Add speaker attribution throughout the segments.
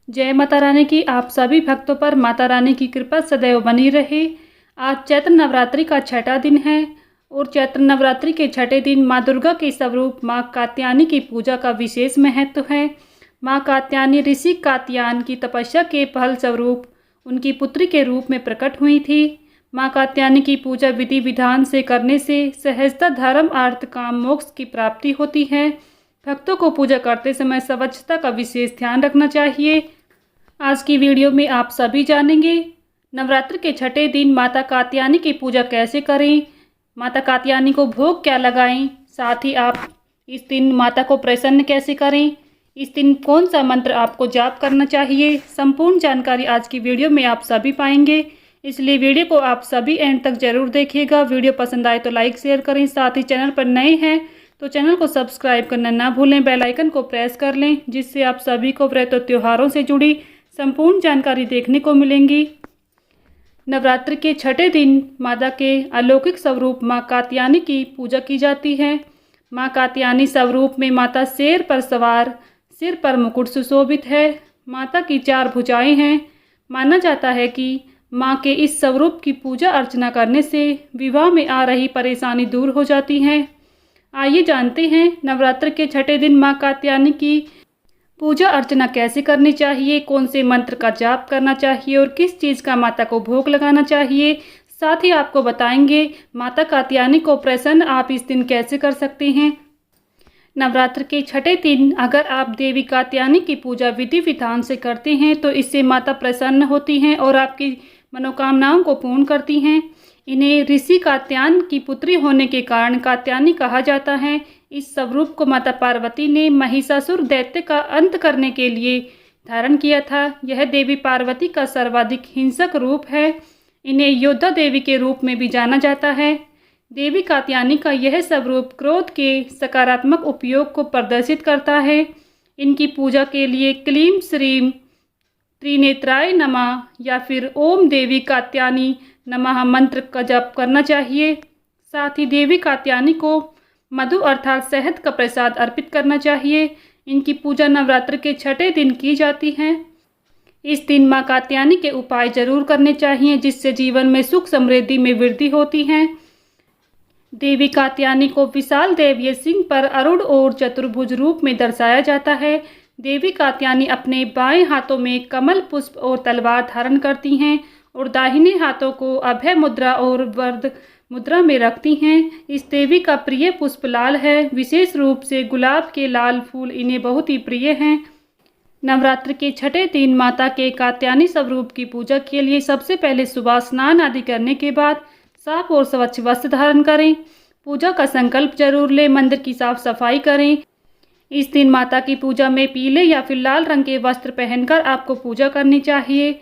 Speaker 1: जय माता रानी की आप सभी भक्तों पर माता रानी की कृपा सदैव बनी रहे। आज चैत्र नवरात्रि का छठा दिन है और चैत्र नवरात्रि के छठे दिन माँ दुर्गा के स्वरूप माँ कात्यायनी की पूजा का विशेष महत्व है। माँ कात्यायनी ऋषि कात्यायन की तपस्या के फल स्वरूप उनकी पुत्री के रूप में प्रकट हुई थी। माँ कात्यायनी की पूजा विधि विधान से करने से सहजता धर्म अर्थ काम मोक्ष की प्राप्ति होती है। भक्तों को पूजा करते समय स्वच्छता का विशेष ध्यान रखना चाहिए। आज की वीडियो में आप सभी जानेंगे नवरात्र के छठे दिन माता कात्यायनी की पूजा कैसे करें, माता कात्यायनी को भोग क्या लगाएं, साथ ही आप इस दिन माता को प्रसन्न कैसे करें, इस दिन कौन सा मंत्र आपको जाप करना चाहिए। संपूर्ण जानकारी आज की वीडियो में आप सभी पाएंगे, इसलिए वीडियो को आप सभी एंड तक जरूर देखिएगा। वीडियो पसंद आए तो लाइक शेयर करें, साथ ही चैनल पर नए हैं तो चैनल को सब्सक्राइब करना ना भूलें, बेल आइकन को प्रेस कर लें, जिससे आप सभी को व्रत और त्योहारों से जुड़ी संपूर्ण जानकारी देखने को मिलेंगी। नवरात्र के छठे दिन माता के अलौकिक स्वरूप माँ कात्यायनी की पूजा की जाती है। माँ कात्यायनी स्वरूप में माता शेर पर सवार, सिर पर मुकुट सुशोभित है। माता की 4 भुजाएं हैं। माना जाता है कि माँ के इस स्वरूप की पूजा अर्चना करने से विवाह में आ रही परेशानी दूर हो जाती है। आइए जानते हैं नवरात्र के छठे दिन माँ कात्यायनी की पूजा अर्चना कैसे करनी चाहिए, कौन से मंत्र का जाप करना चाहिए और किस चीज़ का माता को भोग लगाना चाहिए। साथ ही आपको बताएंगे माता कात्यायनी को प्रसन्न आप इस दिन कैसे कर सकते हैं। नवरात्र के छठे दिन अगर आप देवी कात्यायनी की पूजा विधि विधान से करते हैं तो इससे माता प्रसन्न होती हैं और आपकी मनोकामनाओं को पूर्ण करती हैं। इन्हें ऋषि कात्यायन की पुत्री होने के कारण कात्यायनी कहा जाता है। इस स्वरूप को माता पार्वती ने महिषासुर दैत्य का अंत करने के लिए धारण किया था। यह देवी पार्वती का सर्वाधिक हिंसक रूप है। इन्हें योद्धा देवी के रूप में भी जाना जाता है। देवी कात्यायनी का यह स्वरूप क्रोध के सकारात्मक उपयोग को प्रदर्शित करता है। इनकी पूजा के लिए क्लीं श्रीं त्रिनेत्राय नमः या फिर ओम देवी कात्यायनी नमः मंत्र का जप करना चाहिए। साथ ही देवी कात्यायनी को मधु अर्थात शहद का प्रसाद अर्पित करना चाहिए। इनकी पूजा नवरात्र के छठे दिन की जाती है। इस दिन माँ कात्यायनी के उपाय जरूर करने चाहिए, जिससे जीवन में सुख समृद्धि में वृद्धि होती है। देवी कात्यायनी को विशाल दैवीय सिंह पर अरूढ़ और चतुर्भुज रूप में दर्शाया जाता है। देवी कात्यायनी अपने बाएं हाथों में कमल पुष्प और तलवार धारण करती हैं और दाहिने हाथों को अभय मुद्रा और वरद मुद्रा में रखती हैं। इस देवी का प्रिय पुष्प लाल है, विशेष रूप से गुलाब के लाल फूल इन्हें बहुत ही प्रिय हैं। नवरात्र के छठे दिन माता के कात्यायनी स्वरूप की पूजा के लिए सबसे पहले सुबह स्नान आदि करने के बाद साफ और स्वच्छ वस्त्र धारण करें। पूजा का संकल्प जरूर लें, मंदिर की साफ सफाई करें। इस दिन माता की पूजा में पीले या फिर लाल रंग के वस्त्र पहनकर आपको पूजा करनी चाहिए।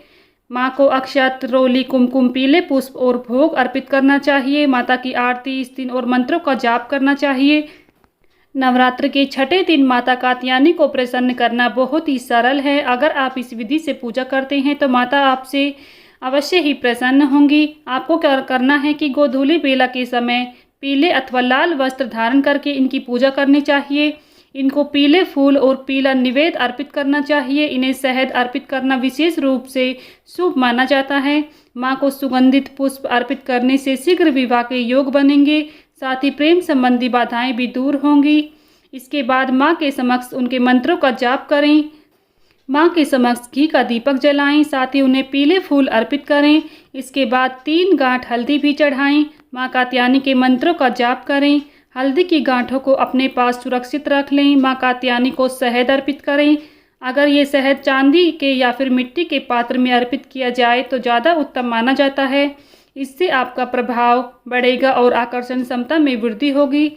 Speaker 1: माँ को अक्षत, रोली, कुमकुम, पीले पुष्प और भोग अर्पित करना चाहिए। माता की आरती इस दिन और मंत्रों का जाप करना चाहिए। नवरात्र के छठे दिन माता कात्यायनी को प्रसन्न करना बहुत ही सरल है। अगर आप इस विधि से पूजा करते हैं तो माता आपसे अवश्य ही प्रसन्न होंगी। आपको क्या करना है कि गोधूली बेला के समय पीले अथवा लाल वस्त्र धारण करके इनकी पूजा करनी चाहिए। इनको पीले फूल और पीला निवेद अर्पित करना चाहिए। इन्हें शहद अर्पित करना विशेष रूप से शुभ माना जाता है। माँ को सुगंधित पुष्प अर्पित करने से शीघ्र विवाह के योग बनेंगे, साथ ही प्रेम संबंधी बाधाएं भी दूर होंगी। इसके बाद माँ के समक्ष उनके मंत्रों का जाप करें। माँ के समक्ष घी का दीपक जलाएं, साथ ही उन्हें पीले फूल अर्पित करें। इसके बाद 3 गांठ हल्दी भी चढ़ाएं। माँ कात्यायनी के मंत्रों का जाप करें। हल्दी की गांठों को अपने पास सुरक्षित रख लें। माँ कात्यायनी को शहद अर्पित करें। अगर ये शहद चांदी के या फिर मिट्टी के पात्र में अर्पित किया जाए तो ज़्यादा उत्तम माना जाता है। इससे आपका प्रभाव बढ़ेगा और आकर्षण क्षमता में वृद्धि होगी।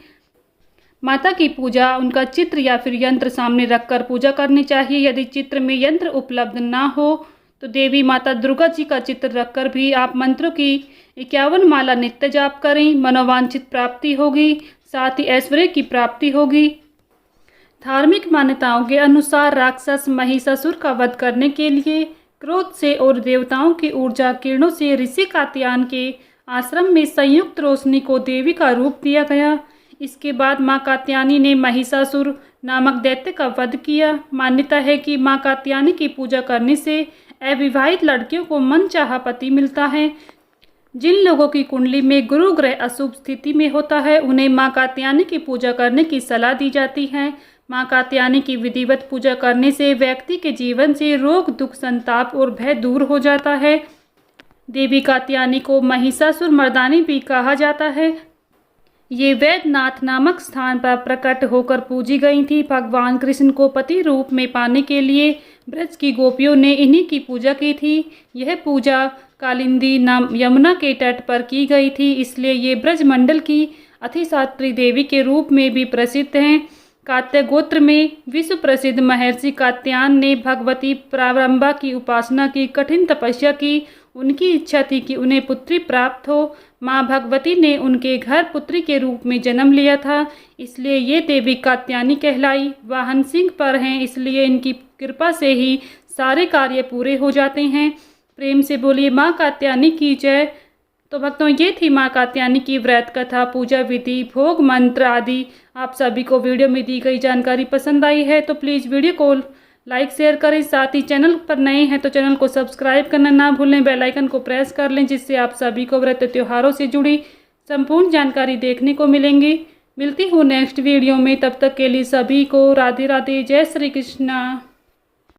Speaker 1: माता की पूजा उनका चित्र या फिर यंत्र सामने रखकर पूजा करनी चाहिए। यदि चित्र में यंत्र उपलब्ध ना हो तो देवी माता दुर्गा जी का चित्र रखकर भी आप मंत्रों की 51 माला नित्य जाप करें। मनोवांछित प्राप्ति होगी, साथ ही ऐश्वर्य की प्राप्ति होगी। धार्मिक मान्यताओं के अनुसार राक्षस महिषासुर का वध करने के लिए क्रोध से और देवताओं की ऊर्जा किरणों से ऋषि कात्यायन के आश्रम में संयुक्त रोशनी को देवी का रूप दिया गया। इसके बाद माँ कात्यायनी ने महिषासुर नामक दैत्य का वध किया। मान्यता है कि मां कात्यायनी की पूजा करने से अविवाहित लड़कियों को मनचाहा पति मिलता है। जिन लोगों की कुंडली में गुरु ग्रह अशुभ स्थिति में होता है उन्हें मां कात्यायनी की पूजा करने की सलाह दी जाती है। मां कात्यायनी की विधिवत पूजा करने से व्यक्ति के जीवन से रोग, दुख, संताप और भय दूर हो जाता है। देवी कात्यायनी को महिषासुर मर्दानी भी कहा जाता है। ये वैद्यनाथ नामक स्थान पर प्रकट होकर पूजी गई थी। भगवान कृष्ण को पति रूप में पाने के लिए ब्रज की गोपियों ने इन्हीं की पूजा की थी। यह पूजा कालिंदी नाम यमुना के तट पर की गई थी, इसलिए ये ब्रज मंडल की अधिष्ठात्री देवी के रूप में भी प्रसिद्ध हैं। कात्य गोत्र में विश्व प्रसिद्ध महर्षि कात्यायन ने भगवती प्रारंभा की उपासना की, कठिन तपस्या की। उनकी इच्छा थी कि उन्हें पुत्री प्राप्त हो। माँ भगवती ने उनके घर पुत्री के रूप में जन्म लिया था, इसलिए ये देवी कात्यायनी कहलाई। वाहन सिंह पर हैं, इसलिए इनकी कृपा से ही सारे कार्य पूरे हो जाते हैं। प्रेम से बोलिए माँ कात्यायनी की जय। तो भक्तों, ये थी माँ कात्यायनी की व्रत कथा, पूजा विधि, भोग मंत्र आदि। आप सभी को वीडियो में दी गई जानकारी पसंद आई है तो प्लीज़ वीडियो को लाइक शेयर करें। साथ ही चैनल पर नए हैं तो चैनल को सब्सक्राइब करना ना भूलें, बेल आइकन को प्रेस कर लें, जिससे आप सभी को व्रत त्योहारों से जुड़ी संपूर्ण जानकारी देखने को मिलेंगी। मिलती हूँ नेक्स्ट वीडियो में, तब तक के लिए सभी को राधे राधे, जय श्री कृष्णा।